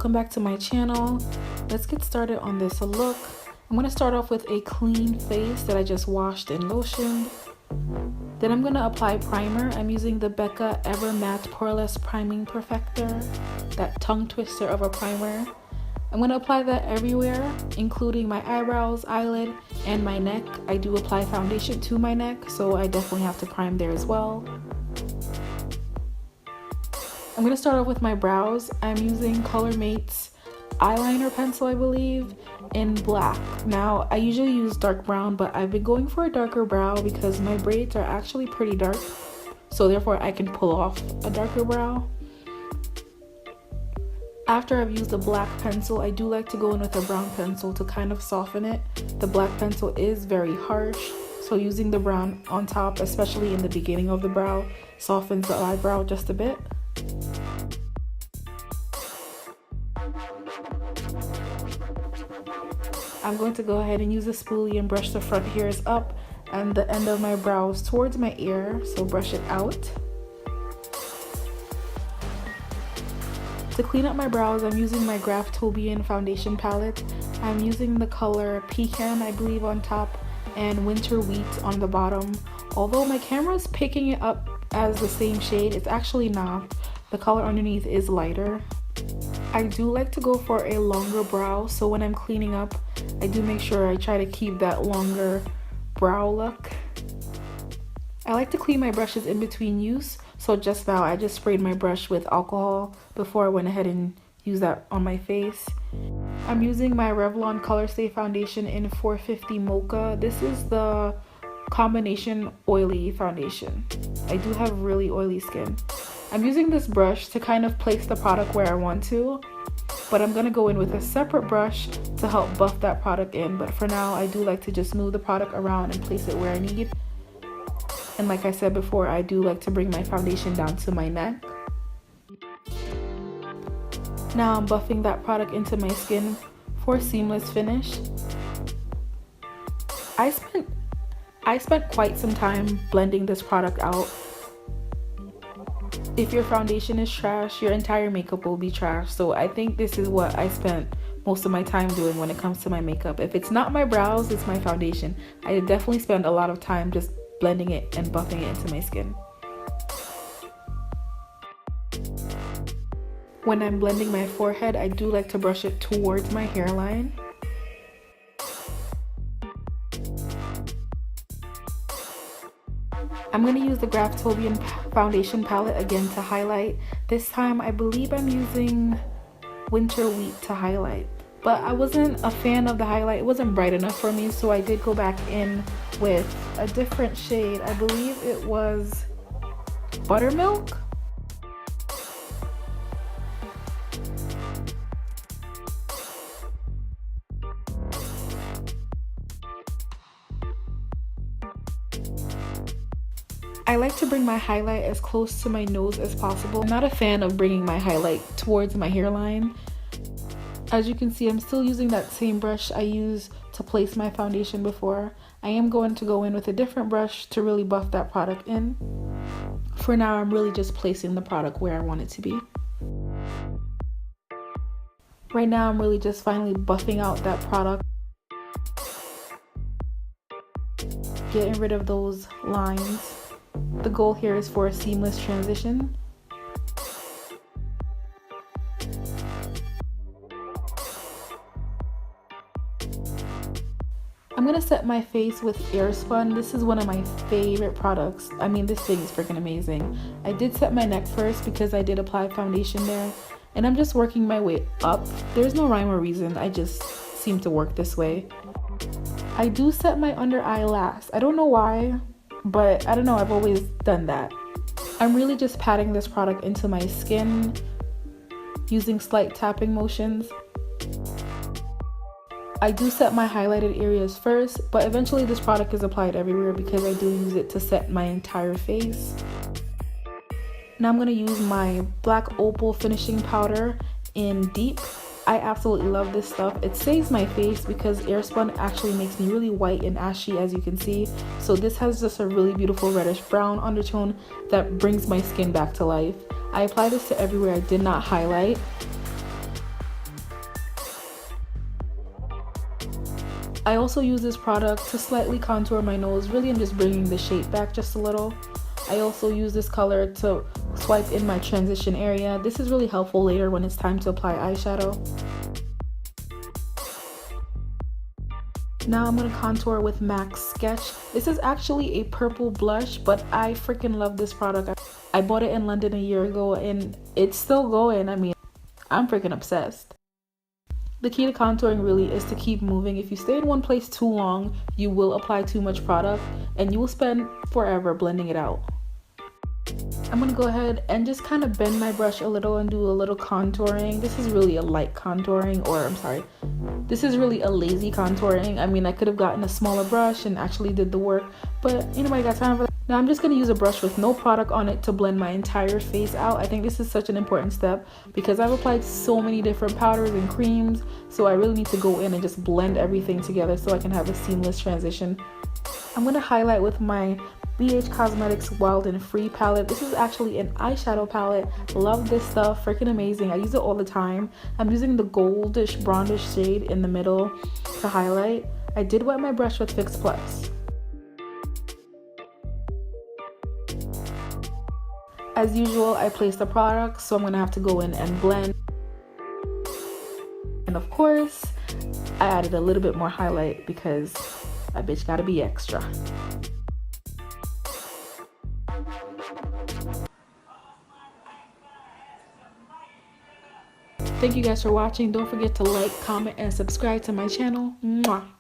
welcome back to my channel. Let's get started on this look. I'm going to start off with a clean face that I just washed and lotioned. Then I'm going to apply primer. I'm using the Becca Ever Matte Poreless Priming Perfector, that tongue twister of a primer. I'm going to apply that everywhere, including my eyebrows, eyelid, and my neck. I do apply foundation to my neck, so I definitely have to prime there as well. I'm going to start off with my brows. I'm using ColorMate's eyeliner pencil, I believe, in black. Now, I usually use dark brown, but I've been going for a darker brow because my braids are actually pretty dark, so therefore I can pull off a darker brow. After I've used a black pencil, I do like to go in with a brown pencil to kind of soften it. The black pencil is very harsh, so using the brown on top, especially in the beginning of the brow, softens the eyebrow just a bit. I'm going to go ahead and use a spoolie and brush the front hairs up and the end of my brows towards my ear, so brush it out. To clean up my brows, I'm using my Graftobian foundation palette. I'm using the color Pecan, I believe, on top and Winter Wheat on the bottom. Although my camera is picking it up as the same shade, it's actually not. The color underneath is lighter. I do like to go for a longer brow, so when I'm cleaning up, I do make sure I try to keep that longer brow look. I like to clean my brushes in between use, so just now I just sprayed my brush with alcohol before I went ahead and used that on my face. I'm using my Revlon Colorstay foundation in 450 Mocha. This is the combination oily foundation. I do have really oily skin. I'm using this brush to kind of place the product where I want to, but I'm going to go in with a separate brush to help buff that product in. But for now, I do like to just move the product around and place it where I need. And like I said before, I do like to bring my foundation down to my neck. Now I'm buffing that product into my skin for a seamless finish. I spent quite some time blending this product out. If your foundation is trash, your entire makeup will be trash. So I think this is what I spent most of my time doing when it comes to my makeup. If it's not my brows, it's my foundation. I definitely spend a lot of time just blending it and buffing it into my skin. When I'm blending my forehead, I do like to brush it towards my hairline. I'm going to use the Graftobian foundation palette again to highlight. This time I believe I'm using Winter Wheat to highlight. But I wasn't a fan of the highlight. It wasn't bright enough for me, so I did go back in with a different shade. I believe it was Buttermilk. I like to bring my highlight as close to my nose as possible. I'm not a fan of bringing my highlight towards my hairline. As you can see, I'm still using that same brush I used to place my foundation before. I am going to go in with a different brush to really buff that product in. For now, I'm really just placing the product where I want it to be. Right now, I'm really just finally buffing out that product. Getting rid of those lines. The goal here is for a seamless transition. I'm going to set my face with Airspun. This is one of my favorite products. I mean, this thing is freaking amazing. I did set my neck first because I did apply foundation there, and I'm just working my way up. There's no rhyme or reason. I just seem to work this way. I do set my under eye last. I don't know why, but I don't know, I've always done that. I'm really just patting this product into my skin using slight tapping motions. I do set my highlighted areas first, but eventually this product is applied everywhere because I do use it to set my entire face. Now I'm going to use my Black Opal finishing powder in Deep. I absolutely love this stuff. It saves my face because Airspun actually makes me really white and ashy, as you can see. So this has just a really beautiful reddish brown undertone that brings my skin back to life. I applied this to everywhere I did not highlight. I also use this product to slightly contour my nose. Really, I'm just bringing the shape back just a little. I also use this color to swipe in my transition area. This is really helpful later when it's time to apply eyeshadow. Now I'm going to contour with MAC Sketch. This is actually a purple blush, but I freaking love this product. I bought it in London a year ago and it's still going. I mean, I'm freaking obsessed. The key to contouring really is to keep moving. If you stay in one place too long, you will apply too much product and you will spend forever blending it out. I'm going to go ahead and just kind of bend my brush a little and do a little contouring. This is really a light contouring, or I'm sorry, this is really a lazy contouring. I mean, I could have gotten a smaller brush and actually did the work, but anybody got time for that? Now I'm just going to use a brush with no product on it to blend my entire face out. I think this is such an important step because I've applied so many different powders and creams, so I really need to go in and just blend everything together so I can have a seamless transition. I'm going to highlight with my BH Cosmetics Wild and Free palette. This is actually an eyeshadow palette. Love this stuff, freaking amazing. I use it all the time. I'm using the goldish brownish shade in the middle to highlight. I did wet my brush with Fix Plus. As usual, I placed the product, so I'm gonna have to go in and blend. And of course, I added a little bit more highlight because that bitch gotta be extra. Thank you guys for watching. Don't forget to like, comment, and subscribe to my channel. Mwah.